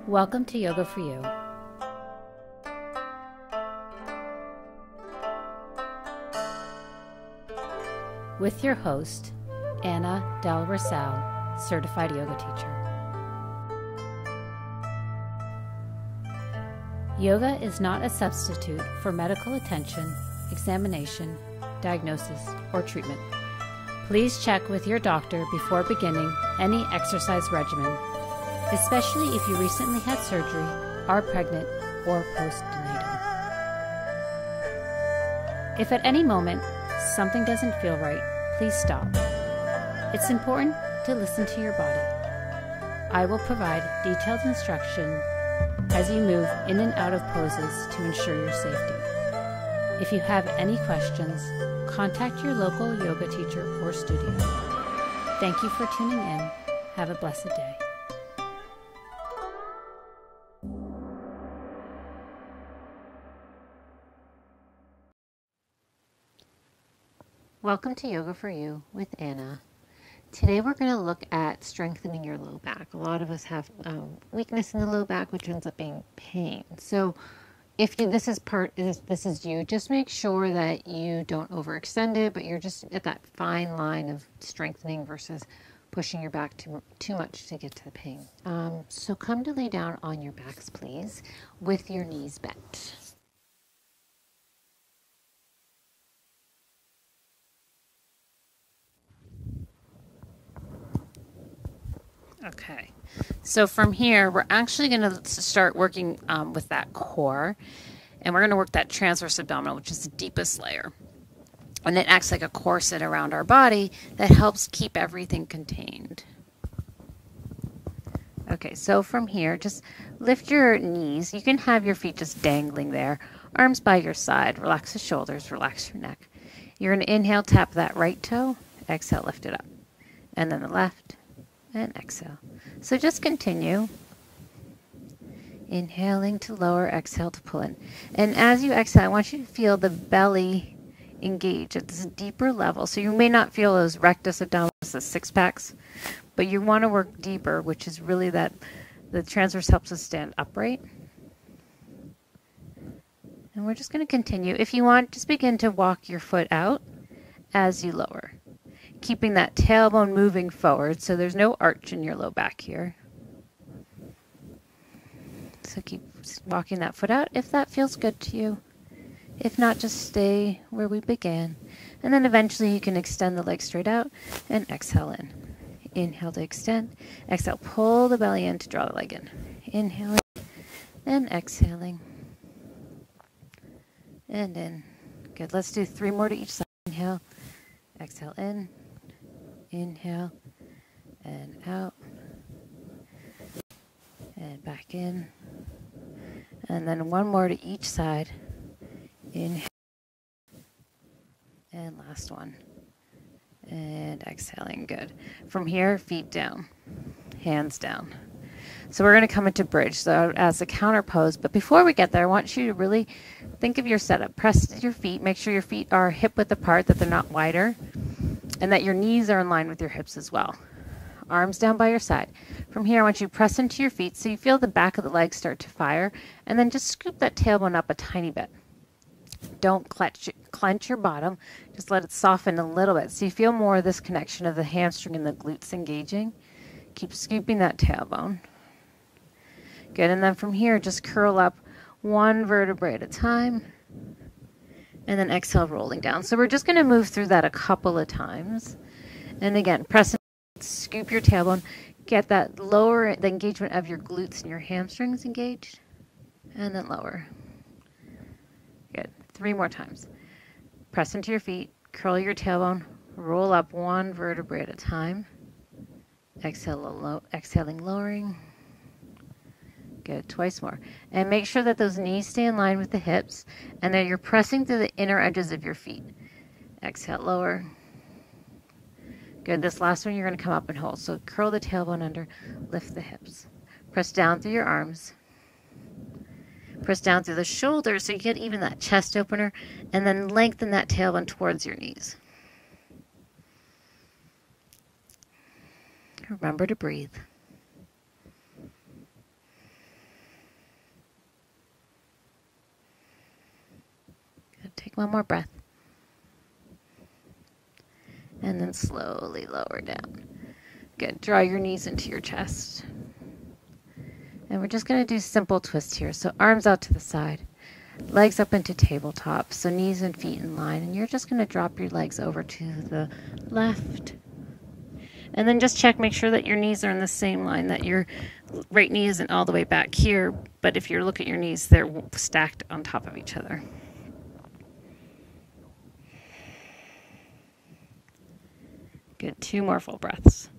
Welcome to Yoga for You. With your host, Ana del Rosal, certified yoga teacher. Yoga is not a substitute for medical attention, examination, diagnosis, or treatment. Please check with your doctor before beginning any exercise regimen, especially if you recently had surgery, are pregnant, or postnatal. If at any moment something doesn't feel right, please stop. It's important to listen to your body. I will provide detailed instruction as you move in and out of poses to ensure your safety. If you have any questions, contact your local yoga teacher or studio. Thank you for tuning in. Have a blessed day. Welcome to Yoga for You with Ana. Today we're going to look at strengthening your low back. A lot of us have weakness in the low back, which ends up being pain. So if this is you, just make sure that you don't overextend it, but you're just at that fine line of strengthening versus pushing your back too much to get to the pain. So come to lay down on your backs, please, with your knees bent. Okay, so from here, we're actually going to start working with that core, and we're going to work that transverse abdominal, which is the deepest layer. And it acts like a corset around our body that helps keep everything contained. Okay, so from here, just lift your knees. You can have your feet just dangling there, arms by your side. Relax the shoulders, relax your neck. You're going to inhale, tap that right toe, exhale, lift it up. And then the left. And exhale. So just continue. Inhaling to lower, exhale to pull in. And as you exhale, I want you to feel the belly engage at this deeper level. So you may not feel those rectus abdominis, the six packs, but you want to work deeper, which is really that the transverse helps us stand upright. And we're just going to continue. If you want, just begin to walk your foot out as you lower, keeping that tailbone moving forward, so there's no arch in your low back here. So keep walking that foot out if that feels good to you. If not, just stay where we began. And then eventually you can extend the leg straight out and exhale in. Inhale to extend. Exhale, pull the belly in to draw the leg in. Inhaling and exhaling. And in. Good. Let's do 3 more to each side. Inhale. Exhale in. Inhale and out and back in, and then 1 more to each side. Inhale and last one, and exhaling. Good. From here, feet down, hands down. So we're going to come into bridge, so as a counter pose. But before we get there, I want you to really think of your setup. Press your feet. Make sure your feet are hip width apart, that they're not wider, and that your knees are in line with your hips as well. Arms down by your side. From here, I want you to press into your feet so you feel the back of the legs start to fire, and then just scoop that tailbone up a tiny bit. Don't clench your bottom. Just let it soften a little bit so you feel more of this connection of the hamstring and the glutes engaging. Keep scooping that tailbone. Good, and then from here, just curl up 1 vertebrae at a time. And then exhale, rolling down. So we're just going to move through that a couple of times. And again, press and scoop your tailbone. Get that lower, the engagement of your glutes and your hamstrings engaged. And then lower. Good. 3 more times. Press into your feet. Curl your tailbone. Roll up 1 vertebrae at a time. Exhaling, lowering. Good. 2 more. And make sure that those knees stay in line with the hips and that you're pressing through the inner edges of your feet. Exhale, lower. Good. This last one, you're going to come up and hold. So curl the tailbone under, lift the hips. Press down through your arms. Press down through the shoulders so you get even that chest opener, and then lengthen that tailbone towards your knees. Remember to breathe. One more breath. And then slowly lower down. Good. Draw your knees into your chest. And we're just going to do simple twists here. So arms out to the side, legs up into tabletop. So knees and feet in line. And you're just going to drop your legs over to the left. And then just check, make sure that your knees are in the same line, that your right knee isn't all the way back here. But if you look at your knees, they're stacked on top of each other. Good. 2 more full breaths.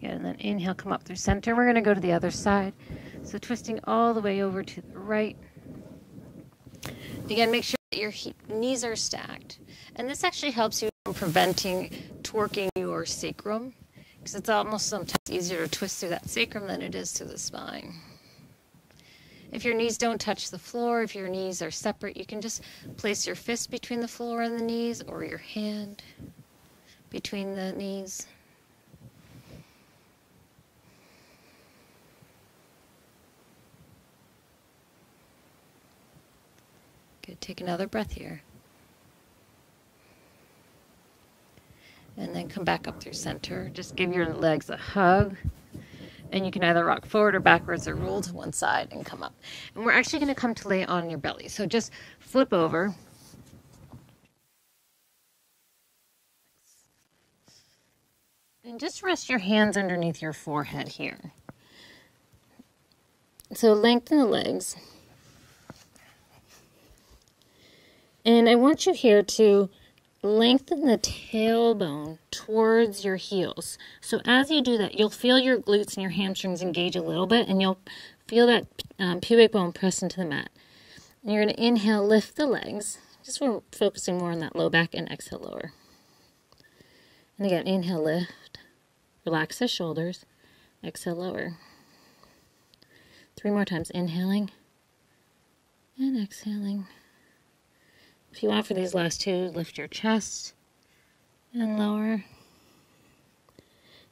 Good. And then inhale, come up through center. We're going to go to the other side. So twisting all the way over to the right. Again, make sure that your knees are stacked. And this actually helps you from preventing torquing your sacrum, because it's almost sometimes easier to twist through that sacrum than it is through the spine. If your knees don't touch the floor, if your knees are separate, you can just place your fist between the floor and the knees, or your hand between the knees. Good. Take another breath here. And then come back up through center. Just give your legs a hug. And you can either rock forward or backwards or roll to one side and come up. And we're actually going to come to lay on your belly. So just flip over. And just rest your hands underneath your forehead here. So lengthen the legs. And I want you here to lengthen the tailbone towards your heels. So as you do that, you'll feel your glutes and your hamstrings engage a little bit, and you'll feel that pubic bone press into the mat. And you're going to inhale, lift the legs. Just we're focusing more on that low back, and exhale, lower. And again, inhale, lift. Relax the shoulders. Exhale, lower. 3 more times, inhaling and exhaling. If you want for these last 2, lift your chest and lower.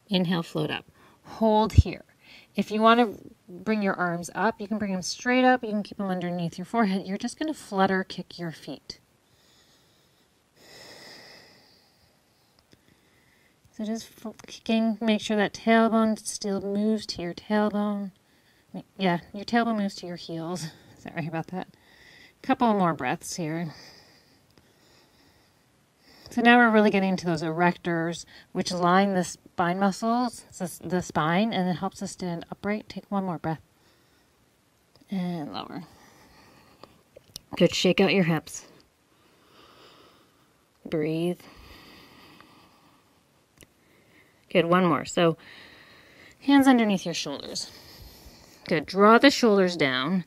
Inhale, float up. Hold here. If you want to bring your arms up, you can bring them straight up. You can keep them underneath your forehead. You're just going to flutter kick your feet. So just kicking, make sure that tailbone still moves to your tailbone. Yeah, your tailbone moves to your heels. Sorry about that. Couple more breaths here. So now we're really getting into those erectors, which line the spine muscles, the spine, and it helps us stand upright. Take one more breath. And lower. Good. Shake out your hips. Breathe. Good. One more. So hands underneath your shoulders. Good. Draw the shoulders down,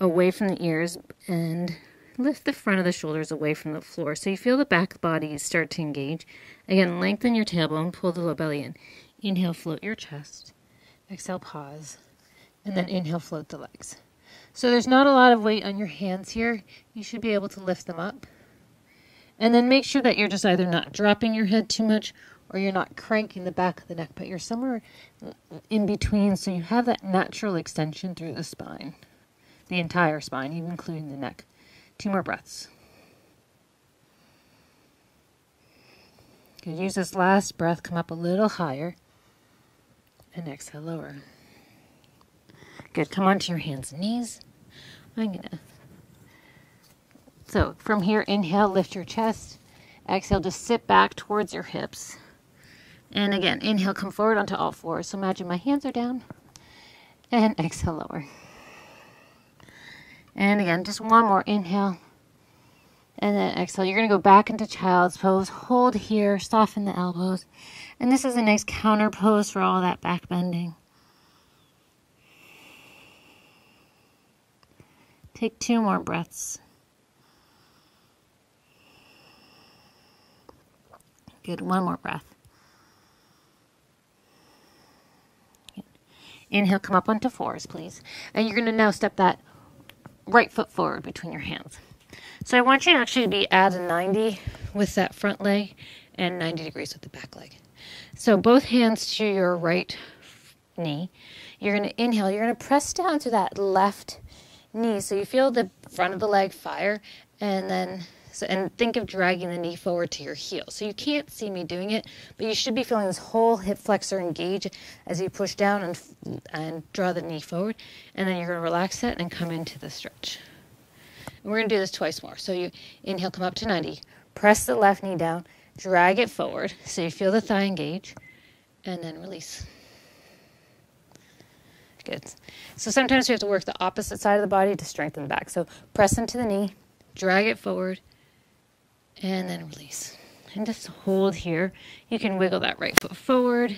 away from the ears, and lift the front of the shoulders away from the floor. So you feel the back body start to engage. Again, lengthen your tailbone, pull the low belly in. Inhale, float your chest. Exhale, pause. And then inhale, float the legs. So there's not a lot of weight on your hands here. You should be able to lift them up. And then make sure that you're just either not dropping your head too much or you're not cranking the back of the neck, but you're somewhere in between so you have that natural extension through the spine, the entire spine, even including the neck. 2 more breaths. Good. Use this last breath, come up a little higher, and exhale, lower. Good. Come onto your hands and knees. So from here, inhale, lift your chest. Exhale, just sit back towards your hips. And again, inhale, come forward onto all fours. So imagine my hands are down. And exhale, lower. And again, just one more inhale. And then exhale. You're going to go back into child's pose. Hold here. Soften the elbows. And this is a nice counter pose for all that back bending. Take 2 more breaths. Good. 1 more breath. Good. Inhale, come up onto fours, please. And you're going to now step that right foot forward between your hands. So I want you to actually be at a 90 with that front leg and 90 degrees with the back leg. So both hands to your right knee. You're going to inhale. You're going to press down to that left knee. So you feel the front of the leg fire, and then and think of dragging the knee forward to your heel. So you can't see me doing it, but you should be feeling this whole hip flexor engage as you push down and draw the knee forward. And then you're going to relax it and come into the stretch. And we're going to do this twice more. So you inhale, come up to 90. Press the left knee down, drag it forward so you feel the thigh engage, and then release. Good. So sometimes we have to work the opposite side of the body to strengthen the back. So press into the knee, drag it forward, and then release. And just hold here. You can wiggle that right foot forward.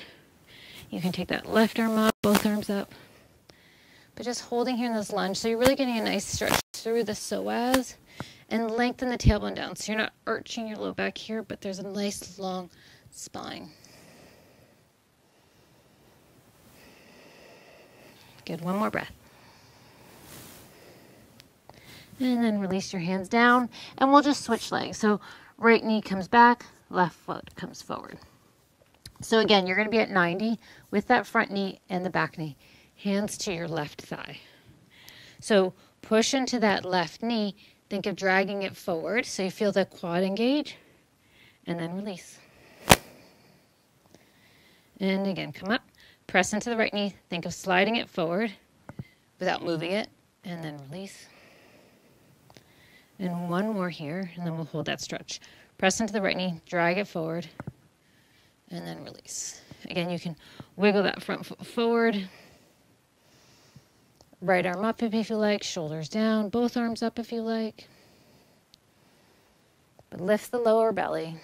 You can take that left arm up, both arms up. But just holding here in this lunge. So you're really getting a nice stretch through the psoas and lengthen the tailbone down. So you're not arching your low back here, but there's a nice long spine. Good. One more breath. And then release your hands down, and we'll just switch legs. So right knee comes back, left foot comes forward. So again, you're going to be at 90 with that front knee and the back knee. Hands to your left thigh. So push into that left knee. Think of dragging it forward so you feel the quad engage, and then release. And again, come up. Press into the right knee. Think of sliding it forward without moving it, and then release. And one more here, and then we'll hold that stretch. Press into the right knee, drag it forward, and then release. Again, you can wiggle that front foot forward. Right arm up if you like, shoulders down, both arms up if you like. But lift the lower belly.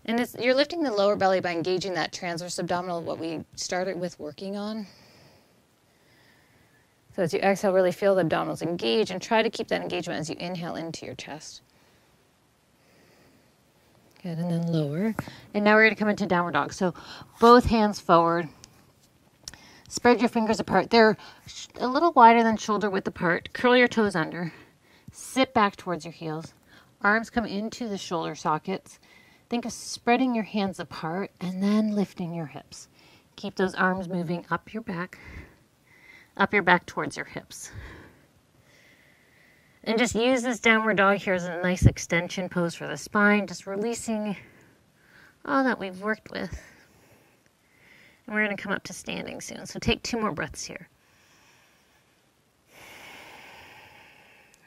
And you're lifting the lower belly by engaging that transverse abdominal, what we started with working on. So as you exhale, really feel the abdominals engage and try to keep that engagement as you inhale into your chest. Good, and then lower. And now we're going to come into downward dog. So both hands forward. Spread your fingers apart. They're a little wider than shoulder width apart. Curl your toes under. Sit back towards your heels. Arms come into the shoulder sockets. Think of spreading your hands apart and then lifting your hips. Keep those arms moving up your back towards your hips. And just use this downward dog here as a nice extension pose for the spine, just releasing all that we've worked with. And we're going to come up to standing soon, so take 2 more breaths here.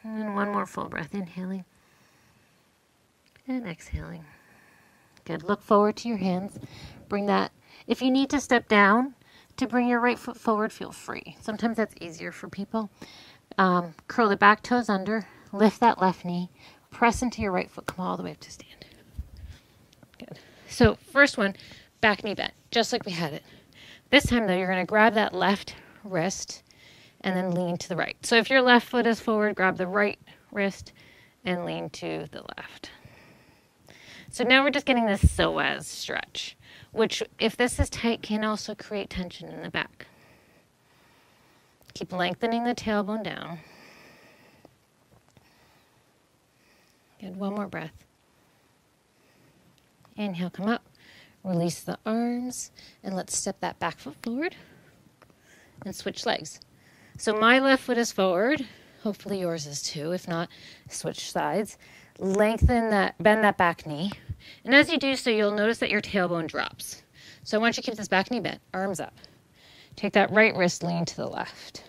And then one more full breath, inhaling and exhaling. Good. Look forward to your hands. Bring that. If you need to step down to bring your right foot forward, feel free. Sometimes that's easier for people. Curl the back toes under. Lift that left knee. Press into your right foot. Come all the way up to stand. Good. So first one, back knee bent, just like we had it. This time, though, you're going to grab that left wrist and then lean to the right. So if your left foot is forward, grab the right wrist and lean to the left. So now we're just getting this psoas stretch, which if this is tight can also create tension in the back. Keep lengthening the tailbone down. Good, one more breath. Inhale, come up. Release the arms, and let's step that back foot forward and switch legs. So my left foot is forward. Hopefully yours is too. If not, switch sides. Lengthen that, bend that back knee. And as you do so, you'll notice that your tailbone drops. So I want you to keep this back knee bent, arms up. Take that right wrist, lean to the left.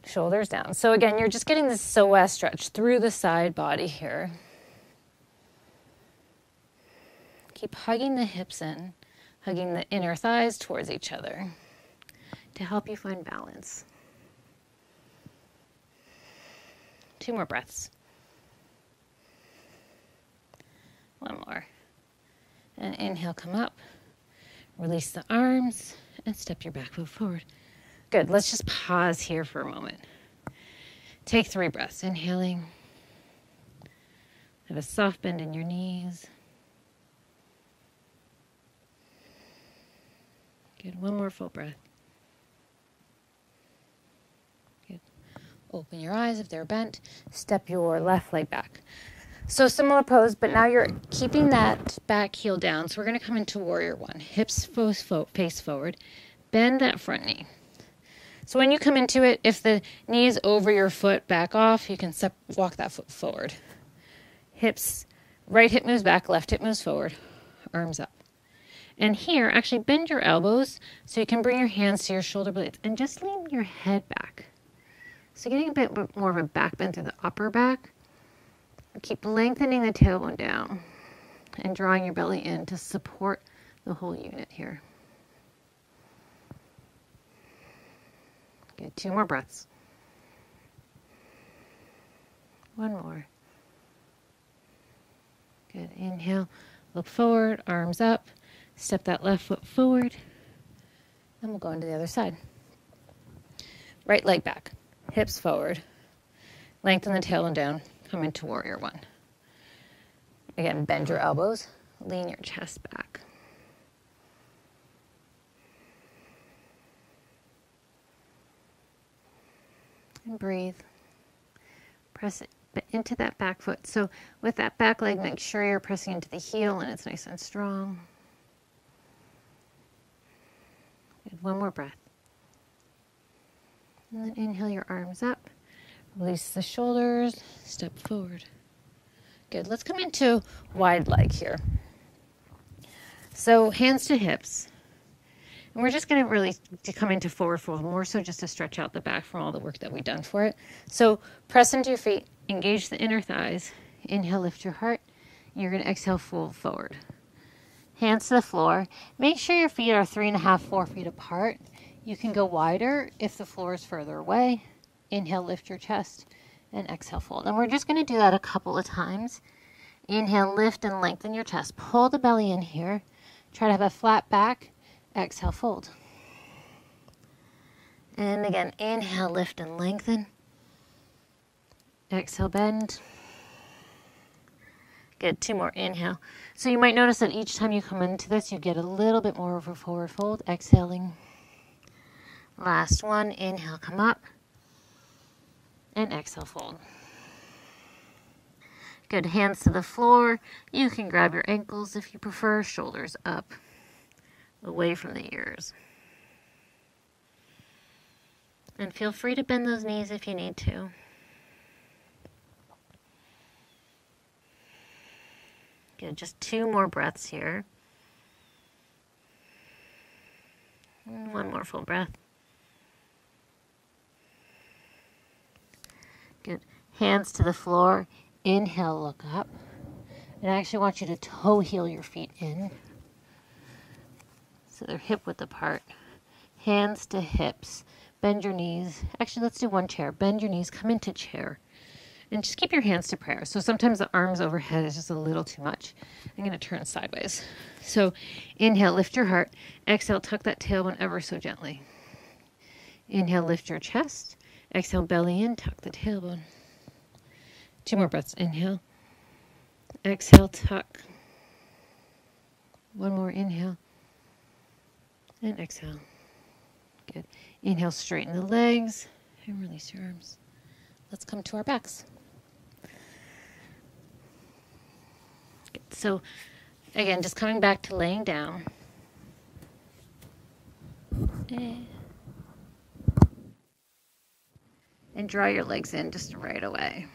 Shoulders down. So again, you're just getting this psoas stretch through the side body here. Keep hugging the hips in, hugging the inner thighs towards each other to help you find balance. 2 more breaths. One more. And inhale, come up. Release the arms and step your back foot forward. Good. Let's just pause here for a moment. Take 3 breaths. Inhaling. Have a soft bend in your knees. Good. One more full breath. Good. Open your eyes if they're bent. Step your left leg back. So similar pose, but now you're keeping that back heel down. So we're going to come into warrior one. Hips face forward. Bend that front knee. So when you come into it, if the knee is over your foot, back off. You can walk that foot forward. Hips, right hip moves back, left hip moves forward. Arms up. And here, actually bend your elbows so you can bring your hands to your shoulder blades and just lean your head back. So getting a bit more of a back bend through the upper back. Keep lengthening the tailbone down and drawing your belly in to support the whole unit here. Good, 2 more breaths. 1 more. Good, inhale, look forward, arms up, step that left foot forward, and we'll go into the other side. Right leg back, hips forward, lengthen the tailbone down, come into warrior one. Again, bend your elbows, lean your chest back. And breathe. Press it into that back foot. So with that back leg, make sure you're pressing into the heel and it's nice and strong. Good. 1 more breath. And then inhale your arms up. Release the shoulders, step forward. Good, let's come into wide leg here. So hands to hips. And we're just gonna really come into forward fold, more so just to stretch out the back from all the work that we've done for it. So press into your feet, engage the inner thighs. Inhale, lift your heart. You're gonna exhale, fold forward. Hands to the floor. Make sure your feet are 3.5, 4 feet apart. You can go wider if the floor is further away. Inhale, lift your chest, and exhale, fold. And we're just going to do that a couple of times. Inhale, lift and lengthen your chest. Pull the belly in here. Try to have a flat back. Exhale, fold. And again, inhale, lift and lengthen. Exhale, bend. Good, 2 more, inhale. So you might notice that each time you come into this, you get a little bit more of a forward fold. Exhaling. Last one, inhale, come up. And exhale, fold. Good, hands to the floor. You can grab your ankles if you prefer, shoulders up, away from the ears. And feel free to bend those knees if you need to. Good, just 2 more breaths here. And 1 more full breath. Good. Hands to the floor. Inhale, look up. And I actually want you to toe heel your feet in. So they're hip width apart. Hands to hips. Bend your knees. Actually, let's do 1 chair. Bend your knees, come into chair. And just keep your hands to prayer. So sometimes the arms overhead is just a little too much. I'm going to turn sideways. So inhale, lift your heart. Exhale, tuck that tailbone ever so gently. Inhale, lift your chest. Exhale, belly in, tuck the tailbone. 2 more breaths. Inhale. Exhale, tuck. 1 more, inhale. And exhale. Good. Inhale, straighten the legs. And release your arms. Let's come to our backs. Good. So, again, just coming back to laying down. And draw your legs in just right away.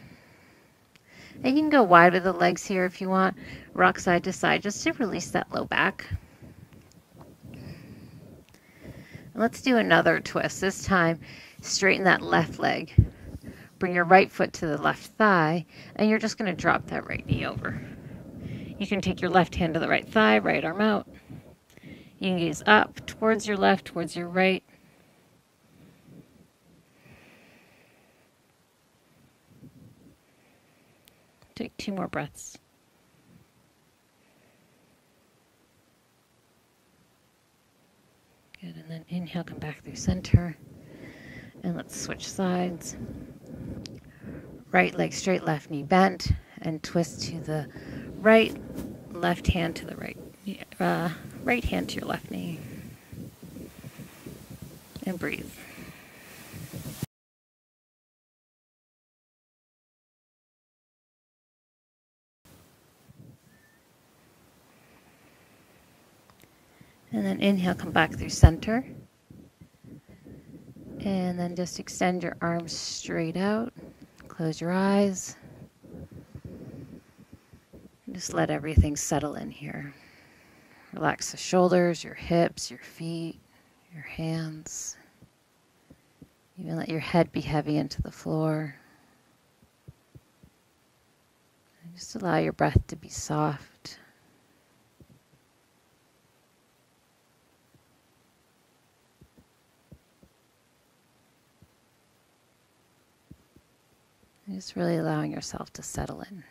And you can go wide with the legs here if you want. Rock side to side just to release that low back. Let's do another twist. This time, straighten that left leg. Bring your right foot to the left thigh, and you're just going to drop that right knee over. You can take your left hand to the right thigh, right arm out. You can gaze up towards your left, towards your right. Take 2 more breaths. Good, and then inhale, come back through center. And let's switch sides. Right leg straight, left knee bent, and twist to the right, left hand to the right, right hand to your left knee. And breathe. And then inhale, come back through center. And then just extend your arms straight out. Close your eyes. Just let everything settle in here. Relax the shoulders, your hips, your feet, your hands. Even let your head be heavy into the floor. And just allow your breath to be soft. And just really allowing yourself to settle in.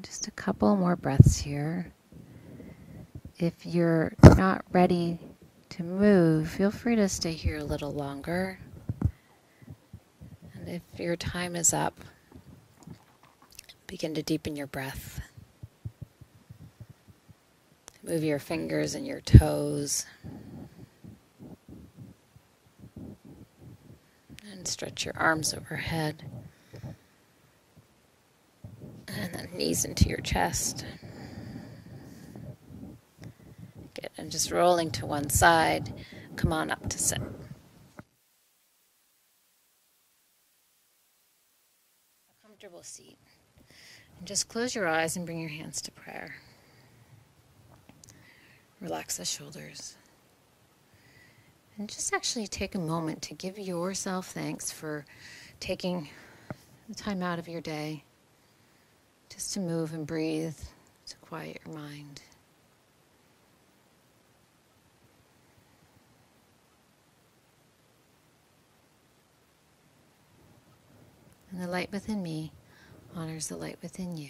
Just a couple more breaths here. If you're not ready to move, feel free to stay here a little longer. And if your time is up, begin to deepen your breath. Move your fingers and your toes. And stretch your arms overhead. And then knees into your chest. Good. And just rolling to one side. Come on up to sit. A comfortable seat. And just close your eyes and bring your hands to prayer. Relax the shoulders. And just actually take a moment to give yourself thanks for taking the time out of your day just to move and breathe, to quiet your mind. And the light within me honors the light within you.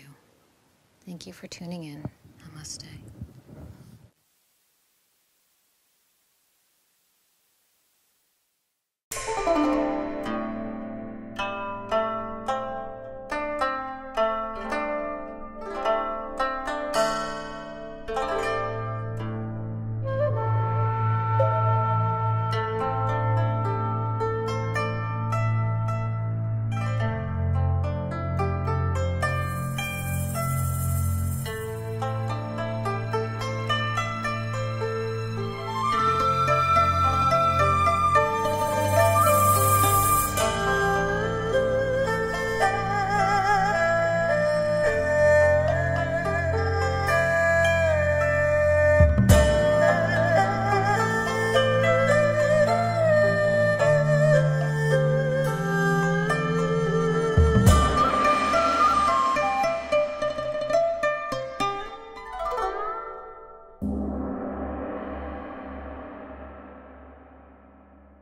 Thank you for tuning in. Namaste.